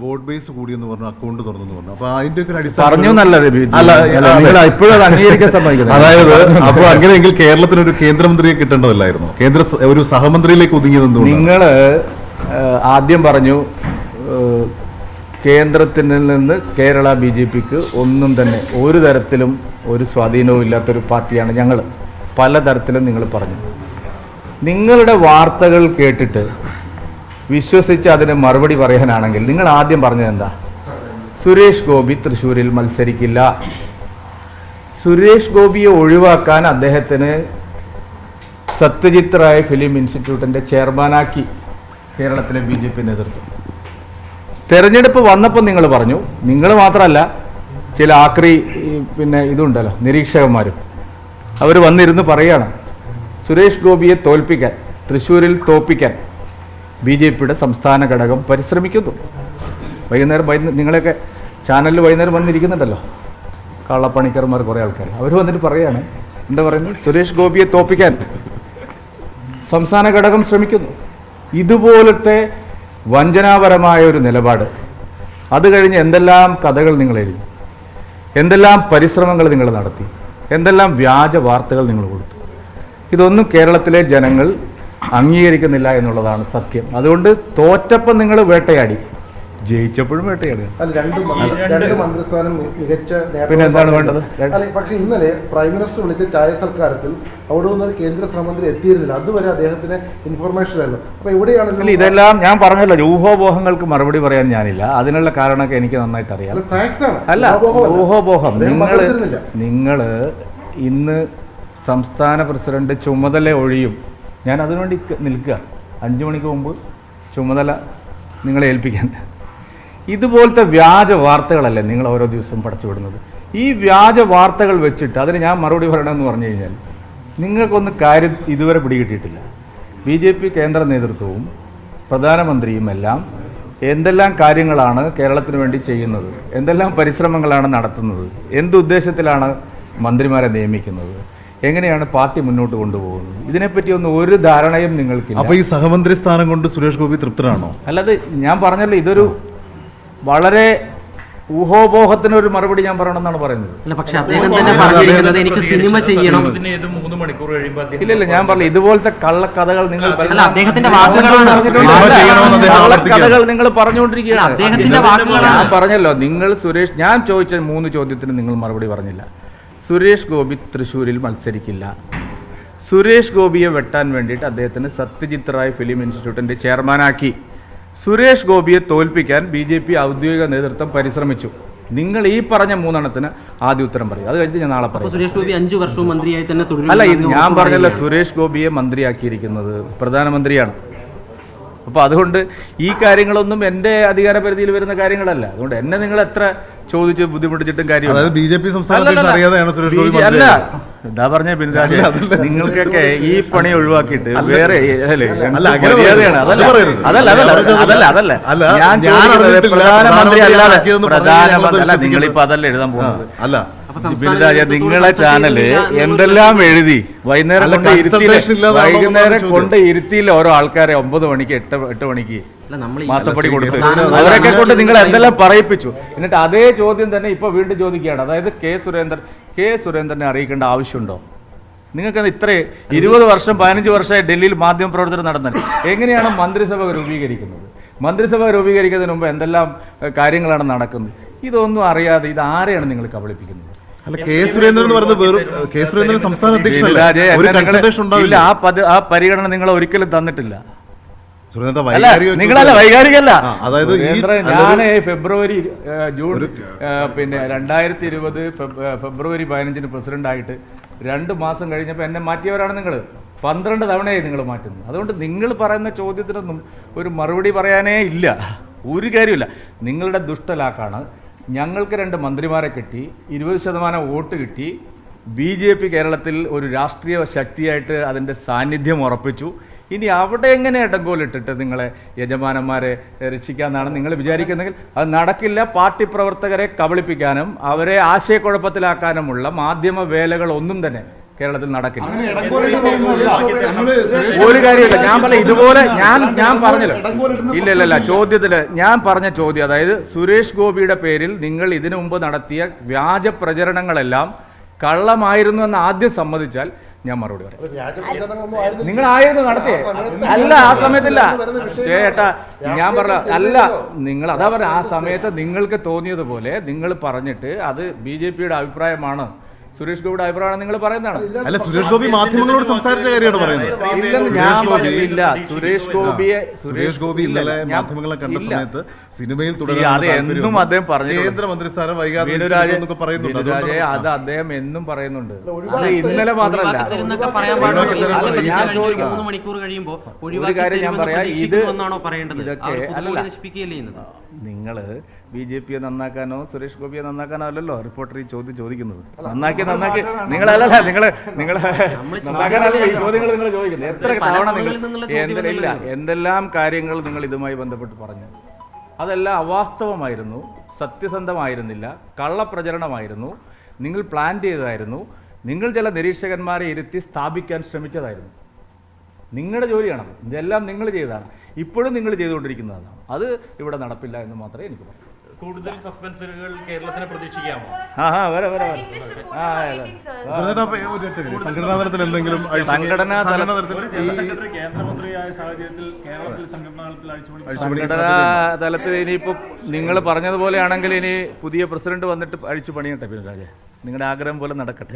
Vote base കൂടിയെന്ന് പറഞ്ഞു, account തുറന്നു പറഞ്ഞു. അപ്പൊ അതിന്റെ ഒക്കെ അതായത് അപ്പൊ അങ്ങനെയെങ്കിൽ കേരളത്തിന് ഒരു കേന്ദ്രമന്ത്രിയെ കിട്ടേണ്ടതല്ലായിരുന്നു? ഒരു സഹമന്ത്രിയിലേക്ക് ഒതുങ്ങിയത് നിങ്ങൾ ആദ്യം പറഞ്ഞു കേന്ദ്രത്തിൽ നിന്ന് കേരള BJPക്ക് ഒന്നും തന്നെ ഒരു തരത്തിലും ഒരു സ്വാധീനവും ഇല്ലാത്തൊരു പാർട്ടിയാണ് ഞങ്ങൾ. പലതരത്തിലും നിങ്ങൾ പറഞ്ഞു. നിങ്ങളുടെ വാർത്തകൾ കേട്ടിട്ട് വിശ്വസിച്ച് അതിന് മറുപടി പറയാനാണെങ്കിൽ നിങ്ങൾ ആദ്യം പറഞ്ഞത് എന്താ? സുരേഷ് ഗോപി തൃശ്ശൂരിൽ മത്സരിക്കില്ല. സുരേഷ് ഗോപിയെ ഒഴിവാക്കാൻ അദ്ദേഹത്തിന് സത്യജിത് റായ് ഫിലിം ഇൻസ്റ്റിറ്റ്യൂട്ടിൻ്റെ ചെയർമാനാക്കി കേരളത്തിലെ BJP നേതൃത്വം. തെരഞ്ഞെടുപ്പ് വന്നപ്പോൾ നിങ്ങൾ പറഞ്ഞു, നിങ്ങൾ മാത്രമല്ല ചില ആക്രി ഇതുണ്ടല്ലോ നിരീക്ഷകന്മാരും, അവർ വന്നിരുന്ന് പറയുകയാണ് സുരേഷ് ഗോപിയെ തോൽപ്പിക്കാൻ, തൃശ്ശൂരിൽ തോൽപ്പിക്കാൻ BJPയുടെ സംസ്ഥാന ഘടകം പരിശ്രമിക്കുന്നു. വൈകുന്നേരം നിങ്ങളൊക്കെ ചാനലിൽ വൈകുന്നേരം വന്നിരിക്കുന്നുണ്ടല്ലോ കള്ളപ്പണിക്കർമാർ കുറേ ആൾക്കാർ, അവർ വന്നിട്ട് പറയുകയാണ്, എന്താ പറയുന്നത്, സുരേഷ് ഗോപിയെ തോൽപ്പിക്കാൻ സംസ്ഥാന ഘടകം ശ്രമിക്കുന്നു. ഇതുപോലത്തെ വഞ്ചനാപരമായ ഒരു നിലപാട്, അത് കഴിഞ്ഞ് എന്തെല്ലാം കഥകൾ നിങ്ങൾ എഴുതി, എന്തെല്ലാം പരിശ്രമങ്ങൾ നിങ്ങൾ നടത്തി, എന്തെല്ലാം വ്യാജ വാർത്തകൾ നിങ്ങൾ കൊടുത്തു. ഇതൊന്നും കേരളത്തിലെ ജനങ്ങൾ അംഗീകരിക്കുന്നില്ല എന്നുള്ളതാണ് സത്യം. അതുകൊണ്ട് തോറ്റപ്പം നിങ്ങൾ വേട്ടയാടി, ജയിച്ചപ്പോഴും വേട്ടയാടി. പിന്നെ എന്താണ് വേണ്ടത്? പക്ഷേ ഇന്നലെ പ്രൈം മിനിസ്റ്റർ വിളിച്ച ചായ സൽക്കാരത്തിൽ അവിടെ നിന്നൊരു കേന്ദ്ര സഹമന്ത്രി എത്തിയിരുന്നില്ല. അതുവരെ അദ്ദേഹത്തിന് ഇൻഫർമേഷൻ ആയിരുന്നു. അപ്പോൾ ഇവിടെയാണ് ഇതെല്ലാം ഞാൻ പറഞ്ഞല്ലോ, ഊഹോപോഹങ്ങൾക്ക് മറുപടി പറയാൻ ഞാനില്ല. അതിനുള്ള കാരണമൊക്കെ എനിക്ക് നന്നായിട്ട് അറിയാം. അല്ല, ഊഹോപോഹം നിങ്ങൾ ഇന്ന് സംസ്ഥാന പ്രസിഡന്റ് ചുമതല ഒഴിയും, ഞാൻ അതിനുവേണ്ടി നിൽക്കുക. 5 മണിക്ക് മുമ്പ് ചുമതല നിങ്ങളെ ഏൽപ്പിക്കാൻ. ഇതുപോലത്തെ വ്യാജ വാർത്തകളല്ലേ നിങ്ങൾ ഓരോ ദിവസവും പടച്ചുവിടുന്നത്? ഈ വ്യാജ വാർത്തകൾ വെച്ചിട്ട് അതിന് ഞാൻ മറുപടി പറയണമെന്ന് പറഞ്ഞു കഴിഞ്ഞാൽ നിങ്ങൾക്കൊന്നും കാര്യം ഇതുവരെ പിടികിട്ടിയിട്ടില്ല. BJP കേന്ദ്ര നേതൃത്വവും പ്രധാനമന്ത്രിയും എല്ലാം എന്തെല്ലാം കാര്യങ്ങളാണ് കേരളത്തിന് വേണ്ടി ചെയ്യുന്നത്, എന്തെല്ലാം പരിശ്രമങ്ങളാണ് നടത്തുന്നത്, എന്തുദ്ദേശത്തിലാണ് മന്ത്രിമാരെ നിയമിക്കുന്നത്, എങ്ങനെയാണ് പാർട്ടി മുന്നോട്ട് കൊണ്ടുപോകുന്നത്, ഇതിനെപ്പറ്റിയൊന്നും ഒരു ധാരണയും നിങ്ങൾക്കില്ല. അപ്പൊ ഈ സഹമന്ത്രി സ്ഥാനം കൊണ്ട് സുരേഷ് ഗോപി തൃപ്തനാണോ? അല്ലാതെ ഞാൻ പറഞ്ഞല്ലോ, ഇതൊരു വളരെ ഊഹോപോഹത്തിനൊരു മറുപടി ഞാൻ പറയണമെന്നാണ് പറയുന്നത്. ഇല്ല, ഞാൻ പറഞ്ഞു ഇതുപോലത്തെ കള്ളക്കഥകൾ നിങ്ങൾ പറഞ്ഞുകൊണ്ടിരിക്കുകയാണ്. ഞാൻ പറഞ്ഞല്ലോ, നിങ്ങൾ സുരേഷ്, ഞാൻ ചോദിച്ച 3 ചോദ്യത്തിന് നിങ്ങൾ മറുപടി പറഞ്ഞില്ല. സുരേഷ് ഗോപി തൃശ്ശൂരിൽ മത്സരിക്കില്ല. സുരേഷ് ഗോപിയെ വെട്ടാൻ വേണ്ടിയിട്ട് അദ്ദേഹത്തിന് സത്യജിത് റായ് ഫിലിം ഇൻസ്റ്റിറ്റ്യൂട്ടിൻ്റെ ചെയർമാനാക്കി. സുരേഷ് ഗോപിയെ തോൽപ്പിക്കാൻ BJP ഔദ്യോഗിക നേതൃത്വം പരിശ്രമിച്ചു. നിങ്ങൾ ഈ പറഞ്ഞ 3 ആദ്യ ഉത്തരം പറയും, അത് കഴിഞ്ഞ് ഞാൻ നാളെ പറയും. സുരേഷ് ഗോപി 5 വർഷവും മന്ത്രിയായി തന്നെ തുടരും. അല്ല, ഇത് ഞാൻ പറഞ്ഞല്ലോ, സുരേഷ് ഗോപിയെ മന്ത്രിയാക്കിയിരിക്കുന്നത് പ്രധാനമന്ത്രിയാണ്. അപ്പോൾ അതുകൊണ്ട് ഈ കാര്യങ്ങളൊന്നും എൻ്റെ അധികാര പരിധിയിൽ വരുന്ന കാര്യങ്ങളല്ല. അതുകൊണ്ട് എന്നെ നിങ്ങൾ എത്ര ചോദിച്ച് ബുദ്ധിമുട്ടിച്ചിട്ടും കാര്യമില്ല. BJP അല്ല, എന്താ പറഞ്ഞ ബിൻരാജ്, നിങ്ങൾക്കൊക്കെ ഈ പണി ഒഴിവാക്കിയിട്ട് വേറെ ഞാൻ പ്രധാനമന്ത്രി അല്ലാതെ നിങ്ങളിപ്പോ അതല്ല എഴുതാൻ പോകുന്നത്. അല്ല ബിൻരാജ്, നിങ്ങളെ ചാനല് എന്തെല്ലാം എഴുതി വൈകുന്നേരം കൊണ്ട് ഇരുത്തിയില്ല ഓരോ ആൾക്കാരെ 9 മണിക്ക് 8 മണിക്ക് മാസപ്പടി കൊടുത്ത് അവരൊക്കെ കൊണ്ട് നിങ്ങൾ എന്തെല്ലാം പറയിപ്പിച്ചു. എന്നിട്ട് അതേ ചോദ്യം തന്നെ ഇപ്പൊ വീണ്ടും ചോദിക്കുകയാണ്. അതായത് കെ സുരേന്ദ്രനെ അറിയിക്കേണ്ട ആവശ്യമുണ്ടോ? നിങ്ങൾക്ക് ഇത്ര 20 വർഷം 15 വർഷമായി ഡൽഹിയിൽ മാധ്യമപ്രവർത്തനം നടന്നത്. എങ്ങനെയാണ് മന്ത്രിസഭ രൂപീകരിക്കുന്നത്? മന്ത്രിസഭ രൂപീകരിക്കുന്നതിന് മുമ്പ് എന്തെല്ലാം കാര്യങ്ങളാണ് നടക്കുന്നത്? ഇതൊന്നും അറിയാതെ ഇത് ആരെയാണ് നിങ്ങൾ കബളിപ്പിക്കുന്നത്? ആ പരിഗണന നിങ്ങൾ ഒരിക്കലും തന്നിട്ടില്ല. നിങ്ങളല്ല, വൈകാരികല്ല. അതായത് ഞാൻ ജൂൺ 2020 ഫെബ്രുവരി 15 പ്രസിഡന്റ് ആയിട്ട് 2 മാസം കഴിഞ്ഞപ്പോൾ എന്നെ മാറ്റിയവരാണ് നിങ്ങൾ. 12 തവണയായി നിങ്ങൾ മാറ്റുന്നത്. അതുകൊണ്ട് നിങ്ങൾ പറയുന്ന ചോദ്യത്തിനൊന്നും ഒരു മറുപടി പറയാനേ ഇല്ല, ഒരു കാര്യമില്ല. നിങ്ങളുടെ ദുഷ്ടലാക്കാണ്. ഞങ്ങൾക്ക് 2 മന്ത്രിമാരെ കിട്ടി, 20% വോട്ട് കിട്ടി. BJP കേരളത്തിൽ ഒരു രാഷ്ട്രീയ ശക്തിയായിട്ട് അതിൻ്റെ സാന്നിധ്യം ഉറപ്പിച്ചു. ഇനി അവിടെ എങ്ങനെ ഇടങ്കോലിട്ടിട്ട് നിങ്ങളെ യജമാനന്മാരെ രക്ഷിക്കാമെന്നാണ് നിങ്ങൾ വിചാരിക്കുന്നെങ്കിൽ അത് നടക്കില്ല. പാർട്ടി പ്രവർത്തകരെ കബളിപ്പിക്കാനും അവരെ ആശയക്കുഴപ്പത്തിലാക്കാനുമുള്ള മാധ്യമ വേലകൾ ഒന്നും തന്നെ കേരളത്തിൽ നടക്കില്ല. ഒരു കാര്യമില്ല. ഞാൻ പറഞ്ഞ ഇതുപോലെ ഞാൻ പറഞ്ഞല്ലോ. ഇല്ല ചോദ്യത്തില് ഞാൻ പറഞ്ഞ ചോദ്യം, അതായത് സുരേഷ് ഗോപിയുടെ പേരിൽ നിങ്ങൾ ഇതിനു മുമ്പ് നടത്തിയ വ്യാജ പ്രചരണങ്ങളെല്ലാം കള്ളമായിരുന്നു എന്ന് ആദ്യം സമ്മതിച്ചാൽ ഞാൻ മറുപടി പറയാം. നിങ്ങളായിരുന്നു നടത്തിയേ? അല്ല, ആ സമയത്തില്ല ചേട്ടാ, ഞാൻ പറഞ്ഞ അല്ല, നിങ്ങൾ അതാ പറഞ്ഞ ആ സമയത്ത് നിങ്ങൾക്ക് തോന്നിയതുപോലെ നിങ്ങൾ പറഞ്ഞിട്ട് അത് BJPയുടെ അഭിപ്രായമാണ്, സുരേഷ് ഗോപിയുടെ അഭിപ്രായമാണ് നിങ്ങൾ പറയുന്നതാണ്. അല്ല, സുരേഷ് ഗോപി മാധ്യമങ്ങളോട് സംസാരിച്ച കാര്യമാണ് പറയുന്നത്. ഇല്ലെന്ന് ഞാൻ പറഞ്ഞില്ല. സുരേഷ് ഗോപി ഇന്നലെ മാധ്യമങ്ങളെ കണ്ട സമയത്ത് സിനിമയിൽ അത് എന്നും അദ്ദേഹം പറഞ്ഞു. കേന്ദ്രമന്ത്രി സ്ഥാനം വൈകാതെ അത് അദ്ദേഹം എന്നും പറയുന്നുണ്ട്. അത് ഇന്നലെ മാത്രമല്ല. ഞാൻ ചോദിക്കാം, ഒരു കാര്യം ഞാൻ പറയാം, ഇതൊക്കെ അല്ല, നിങ്ങള് BJPയെ നന്നാക്കാനോ സുരേഷ് ഗോപിയെ നന്നാക്കാനോ അല്ലല്ലോ റിപ്പോർട്ടർ ഈ ചോദ്യം ചോദിക്കുന്നത്. നന്നാക്കി നിങ്ങളല്ല, നിങ്ങള് നന്നാക്കാനല്ലോ ഈ ചോദ്യങ്ങൾ നിങ്ങൾ ചോദിക്കുന്നത്. എത്ര തവണ നിങ്ങൾ എന്തെല്ലാം കാര്യങ്ങൾ നിങ്ങൾ ഇതുമായി ബന്ധപ്പെട്ട് പറഞ്ഞു, അതെല്ലാം അവാസ്തവമായിരുന്നു, സത്യസന്ധമായിരുന്നില്ല, കള്ളപ്രചരണമായിരുന്നു, നിങ്ങൾ പ്ലാൻ ചെയ്തതായിരുന്നു, നിങ്ങൾ ചില നിരീക്ഷകന്മാരെ ഇരുത്തി സ്ഥാപിക്കാൻ ശ്രമിച്ചതായിരുന്നു. നിങ്ങളുടെ ജോലിയാണ്, ഇതെല്ലാം നിങ്ങൾ ചെയ്തതാണ്, ഇപ്പോഴും നിങ്ങൾ ചെയ്തുകൊണ്ടിരിക്കുന്നതാണ്. അത് ഇവിടെ നടപ്പില്ല എന്ന് മാത്രമേ എനിക്ക് പറയൂ. കൂടുതൽ സസ്പെൻസുകൾ കേരളത്തിന് പ്രതീക്ഷിക്കാമോ? സംഘടനാ തലത്തിൽ എന്തെങ്കിലും സംഘടനാ തലത്തിൽ ഇനിയിപ്പോ നിങ്ങൾ പറഞ്ഞതുപോലെയാണെങ്കിൽ ഇനി പുതിയ പ്രസിഡന്റ് വന്നിട്ട് അഴിച്ചു പണിയട്ടെ. പിന്നെ രാജ, നിങ്ങളുടെ ആഗ്രഹം പോലെ നടക്കട്ടെ.